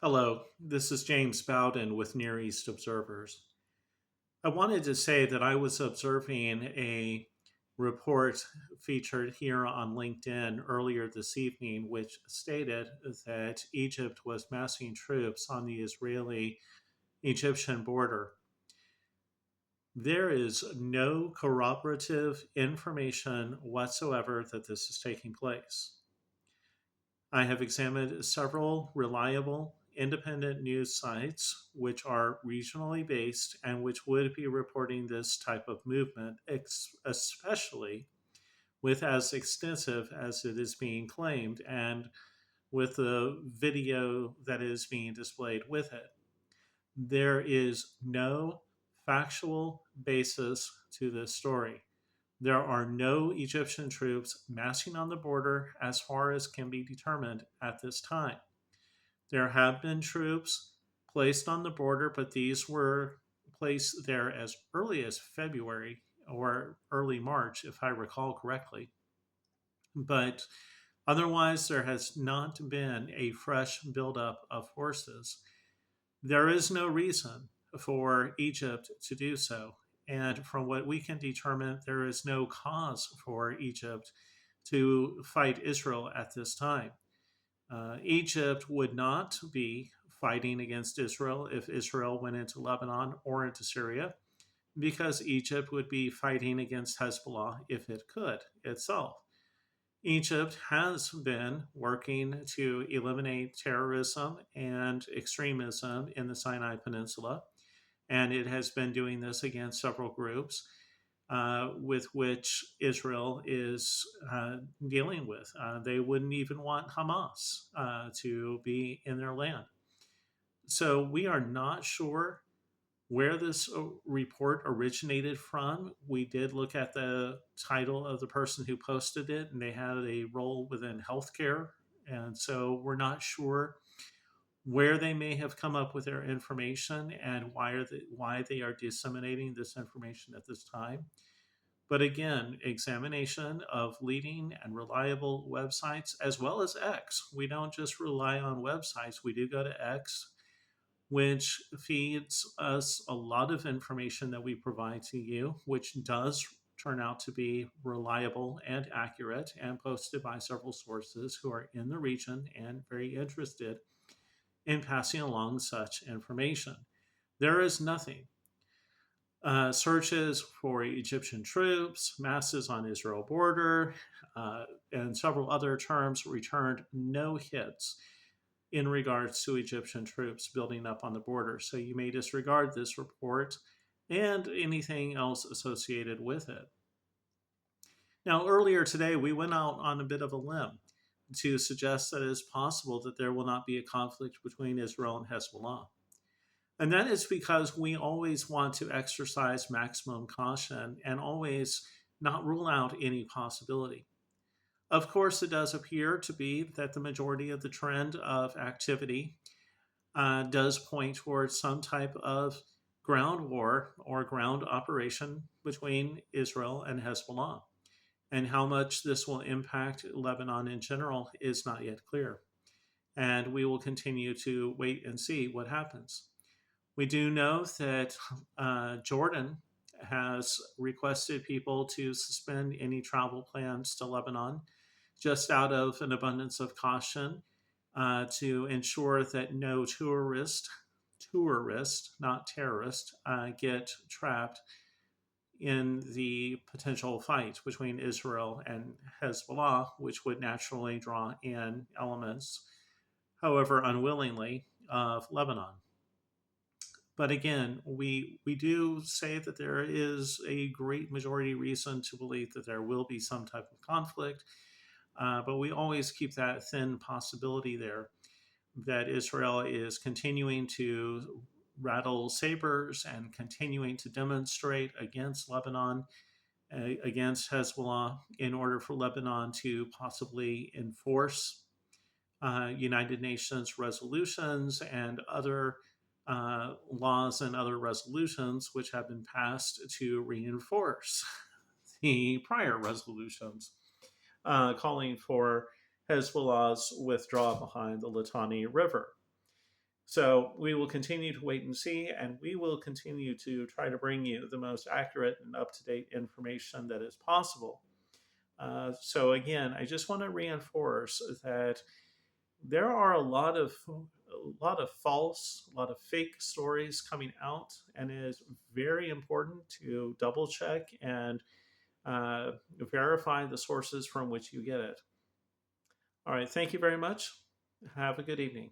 Hello, this is James Bowden with Near East Observers. I wanted to say that I was observing a report featured here on LinkedIn earlier this evening, which stated that Egypt was massing troops on the Israeli Egyptian border. There is no corroborative information whatsoever that this is taking place. I have examined several reliable independent news sites which are regionally based and which would be reporting this type of movement, especially with as extensive as it is being claimed and with the video that is being displayed with it. There is no factual basis to this story. There are no Egyptian troops massing on the border as far as can be determined at this time. There have been troops placed on the border, but these were placed there as early as February or early March, if I recall correctly. But otherwise, there has not been a fresh buildup of forces. There is no reason for Egypt to do so. And from what we can determine, there is no cause for Egypt to fight Israel at this time. Egypt would not be fighting against Israel if Israel went into Lebanon or into Syria, because Egypt would be fighting against Hezbollah if it could itself. Egypt has been working to eliminate terrorism and extremism in the Sinai Peninsula, and it has been doing this against several groups with which Israel is dealing with. They wouldn't even want Hamas to be in their land. So we are not sure where this report originated from. We did look at the title of the person who posted it, and they had a role within healthcare. And so we're not sure where they may have come up with their information and why they are disseminating this information at this time. But again, examination of leading and reliable websites as well as X. We don't just rely on websites, we do go to X, which feeds us a lot of information that we provide to you, which does turn out to be reliable and accurate and posted by several sources who are in the region and very interested in passing along such information. There is nothing. Searches for Egyptian troops, masses on Israel border, and several other terms returned no hits in regards to Egyptian troops building up on the border. So you may disregard this report and anything else associated with it. Now, earlier today, we went out on a bit of a limb to suggest that it is possible that there will not be a conflict between Israel and Hezbollah. And that is because we always want to exercise maximum caution and always not rule out any possibility. Of course, it does appear to be that the majority of the trend of activity does point towards some type of ground war or ground operation between Israel and Hezbollah. And how much this will impact Lebanon in general is not yet clear. And we will continue to wait and see what happens. We do know that Jordan has requested people to suspend any travel plans to Lebanon just out of an abundance of caution to ensure that no tourist, not terrorist, get trapped in the potential fight between Israel and Hezbollah, which would naturally draw in elements, however unwillingly, of Lebanon. But again, we do say that there is a great majority reason to believe that there will be some type of conflict, but we always keep that thin possibility there that Israel is continuing to rattle sabers and continuing to demonstrate against Lebanon, against Hezbollah, in order for Lebanon to possibly enforce United Nations resolutions and other laws and other resolutions which have been passed to reinforce the prior resolutions calling for Hezbollah's withdrawal behind the Litani River. So we will continue to wait and see, and we will continue to try to bring you the most accurate and up to date information that is possible. So again, I just want to reinforce that there are a lot of false, a lot of fake stories coming out, and it is very important to double check and uh, verify the sources from which you get it. All right, thank you very much. Have a good evening.